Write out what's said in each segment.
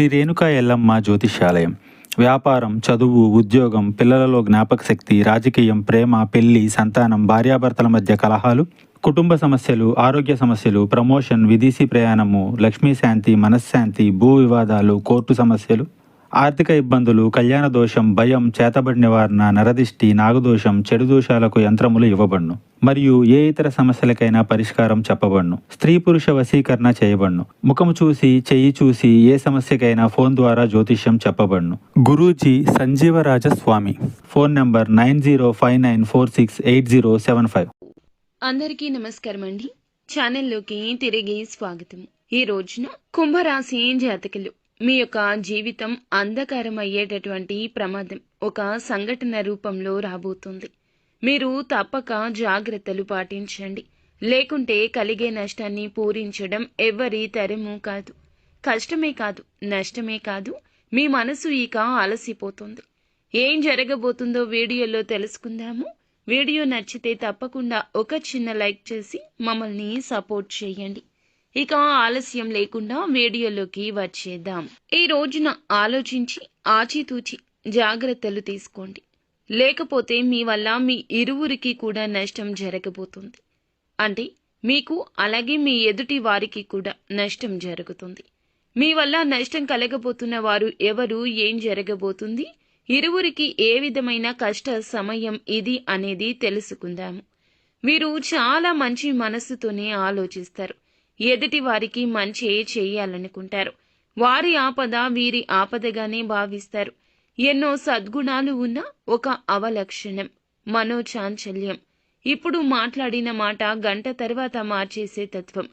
శ్రీ రేణుకా ఎల్లమ్మ జ్యోతిష్యాలయం. వ్యాపారం, చదువు, ఉద్యోగం, పిల్లలలో జ్ఞాపకశక్తి, రాజకీయం, ప్రేమ, పెళ్లి, సంతానం, భార్యాభర్తల మధ్య కలహాలు, కుటుంబ సమస్యలు, ఆరోగ్య సమస్యలు, ప్రమోషన్, విదేశీ ప్రయాణము, లక్ష్మీ శాంతి, మనశ్శాంతి, భూ వివాదాలు, కోర్టు సమస్యలు, ఆర్థిక ఇబ్బందులు, కళ్యాణ దోషం, భయం, చేతబడి నివారణ, నరదిష్టి, నాగదోషం, చెడు దోషాలకు యంత్రములు ఇవ్వబడును. మరియు ఏ ఇతర సమస్యలకైనా పరిష్కారం చెప్పబడును. స్త్రీ పురుష వశీకరణ చేయబడును. ముఖము చూసి, చెయ్యి చూసి ఏ సమస్యకైనా ఫోన్ ద్వారా జ్యోతిష్యం చెప్పబడును. గురూజీ సంజీవరాజ స్వామి. Phone number 9059468075. అందరికీ నమస్కారం అండి. ఛానల్లోకి తిరిగి స్వాగతం. ఈ రోజున కుంభరాశి జాతకులు మీ యొక్క జీవితం అంధకారం అయ్యేటటువంటి ప్రమాదం ఒక సంఘటన రూపంలో రాబోతుంది. మీరు తప్పక జాగ్రత్తలు పాటించండి. లేకుంటే కలిగే నష్టాన్ని పూరించడం ఎవ్వరి తరము కాదు. కష్టమే కాదు, నష్టమే కాదు, మీ మనసు ఇక అలసిపోతుంది. ఏం జరగబోతుందో వీడియోలో తెలుసుకుందాము. వీడియో నచ్చితే తప్పకుండా ఒక చిన్న లైక్ చేసి మమ్మల్ని సపోర్ట్ చేయండి. ఇక ఆలస్యం లేకుండా వీడియోలోకి వచ్చేద్దాం. ఈ రోజున ఆలోచించి ఆచితూచి జాగ్రత్తలు తీసుకోండి. లేకపోతే మీ వల్ల మీ ఇరువురికి కూడా నష్టం జరగబోతుంది. అంటే మీకు అలాగే మీ ఎదుటి వారికి కూడా నష్టం జరుగుతుంది. మీ వల్ల నష్టం కలగబోతున్న వారు ఎవరు, ఏం జరగబోతుంది, ఇరువురికి ఏ విధమైన కష్ట సమయం ఇది అనేది తెలుసుకుందాము. వీరు చాలా మంచి మనస్సుతోనే ఆలోచిస్తారు. ఎదుటి వారికి మంచి చేయాలనుకుంటారు. వారి ఆపద వీరి ఆపదగానే భావిస్తారు. ఎన్నో సద్గుణాలు ఉన్న ఒక అవలక్షణం మనోచాంచల్యం. ఇప్పుడు మాట్లాడిన మాట గంట తర్వాత మార్చేసే తత్వం.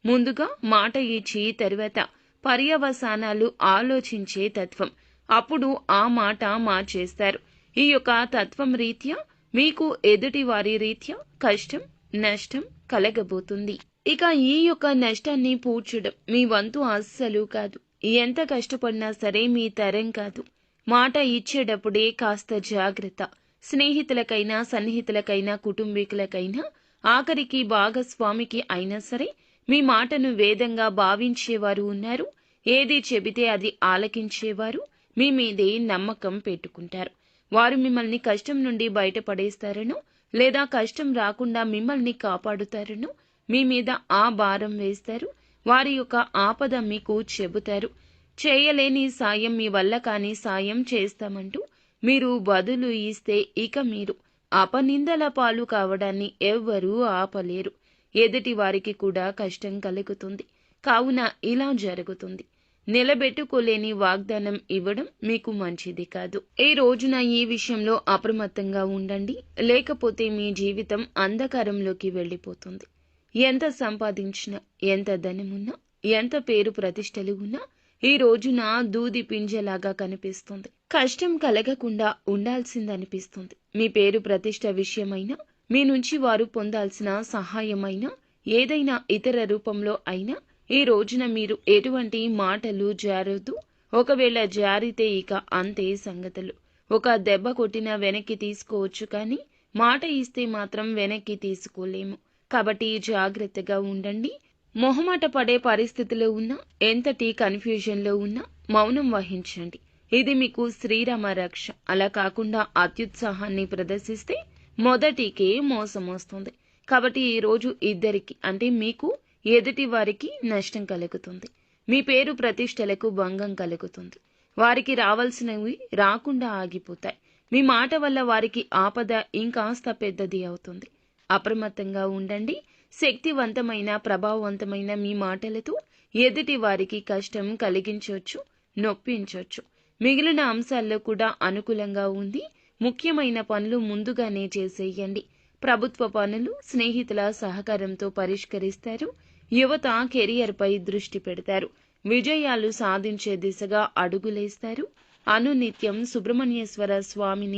ముందుగా మాట ఇచ్చి తరువాత పర్యవసానాలు ఆలోచించే తత్వం. అప్పుడు ఆ మాట మార్చేస్తారు. ఈ యొక్క తత్వం రీత్యా మీకు ఎదుటి వారి రీత్యా కష్టం, నష్టం కలగబోతుంది. ఇక ఈ యొక్క నష్టాన్ని పూడ్చడం మీ వంతు అస్సలు కాదు. ఎంత కష్టపడినా సరే మీ తరం కాదు. మాట ఇచ్చేటప్పుడే కాస్త జాగ్రత్త. స్నేహితులకైనా, సన్నిహితులకైనా, కుటుంబీకులకైనా, ఆఖరికి భాగస్వామికి అయినా సరే మీ మాటను వేదంగా భావించేవారు ఉన్నారు. ఏది చెబితే అది ఆలకించేవారు మీ మీదే నమ్మకం పెట్టుకుంటారు. వారు మిమ్మల్ని కష్టం నుండి బయటపడేస్తారనో లేదా కష్టం రాకుండా మిమ్మల్ని కాపాడుతారనో మీ మీద ఆ భారం వేస్తారు. వారి యొక్క ఆపద మీకు చెబుతారు. చేయలేని సాయం, మీ వల్ల కాని సాయం చేస్తామంటూ మీరు బదులు ఇస్తే ఇక మీరు అపనిందల పాలు కావడాన్ని ఎవ్వరూ ఆపలేరు. ఎదుటి వారికి కూడా కష్టం కలుగుతుంది. కావున ఇలా జరుగుతుంది. నిలబెట్టుకోలేని వాగ్దానం ఇవ్వడం మీకు మంచిది కాదు. ఈ రోజున ఈ విషయంలో అప్రమత్తంగా ఉండండి. లేకపోతే మీ జీవితం అంధకారంలోకి వెళ్ళిపోతుంది. ఎంత సంపాదించినా, ఎంత ధనమున్నా, ఎంత పేరు ప్రతిష్టలు ఉన్నా ఈ రోజున దూది పింజలాగా కనిపిస్తుంది. కష్టం కలగకుండా ఉండాల్సిందనిపిస్తుంది. మీ పేరు ప్రతిష్ట విషయమైనా, మీ నుంచి వారు పొందాల్సిన సహాయమైనా, ఏదైనా ఇతర రూపంలో అయినా ఈ రోజున మీరు ఎటువంటి మాటలు జారొద్దు. ఒకవేళ జారితే ఇక అంతే సంగతులు. ఒక దెబ్బ కొట్టినా వెనక్కి తీసుకోవచ్చు, కానీ మాట ఇస్తే మాత్రం వెనక్కి తీసుకోలేము. కాబట్టి జాగ్రత్తగా ఉండండి. మొహమాట పడే పరిస్థితిలో ఉన్నా, ఎంతటి కన్ఫ్యూజన్లో ఉన్నా మౌనం వహించండి. ఇది మీకు శ్రీరామ రక్ష. అలా కాకుండా అత్యుత్సాహాన్ని ప్రదర్శిస్తే మొదటికే మోసం వస్తుంది. కాబట్టి ఈ రోజు ఇద్దరికి, అంటే మీకు, ఎదుటి వారికి నష్టం కలుగుతుంది. మీ పేరు ప్రతిష్టలకు భంగం కలుగుతుంది. వారికి రావాల్సినవి రాకుండా ఆగిపోతాయి. మీ మాట వల్ల వారికి ఆపద ఇంకాస్త పెద్దది అవుతుంది. అప్రమత్తంగా ఉండండి. శక్తివంతమైన, ప్రభావవంతమైన మీ మాటలతో ఎదుటి వారికి కష్టం కలిగించవచ్చు, నొప్పించవచ్చు. మిగిలిన అంశాల్లో కూడా అనుకూలంగా ఉంది. ముఖ్యమైన పనులు ముందుగానే చేసేయండి. ప్రభుత్వ పనులు స్నేహితుల సహకారంతో పరిష్కరిస్తారు. యువత కెరియర్పై దృష్టి పెడతారు. విజయాలు సాధించే దిశగా అడుగులేస్తారు. అనునిత్యం సుబ్రహ్మణ్యేశ్వర స్వామిని